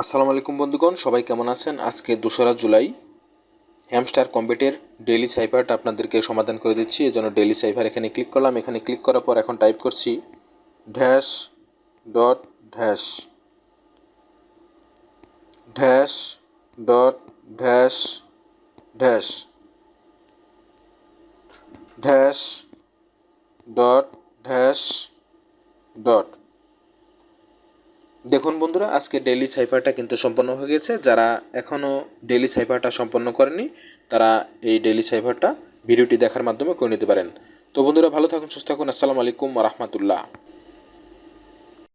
আসসালামু আলাইকুম বন্ধুগণ, সবাই কেমন আছেন? আজকে 2রা জুলাই হ্যামস্টার কম্বেটের ডেইলি সাইফারটা আপনাদেরকে সমাধান করে দিচ্ছি। এই জন্য ডেইলি সাইফার এখানে ক্লিক করলাম। এখানে ক্লিক করার পর এখন টাইপ করছি dash dot dash dash dot dash dash dash dot dash dot. দেখুন বন্ধুরা, আজকে ডেইলি সাইফারটা কিন্তু সম্পন্ন হয়ে গেছে। যারা এখনও ডেইলি সাইফারটা সম্পন্ন করেনি তারা এই ডেইলি সাইফারটা ভিডিওটি দেখার মাধ্যমে করে নিতে পারেন। তো বন্ধুরা, ভালো থাকুন, সুস্থ থাকুন। আসসালামু আলাইকুম ওয়া রাহমাতুল্লাহ।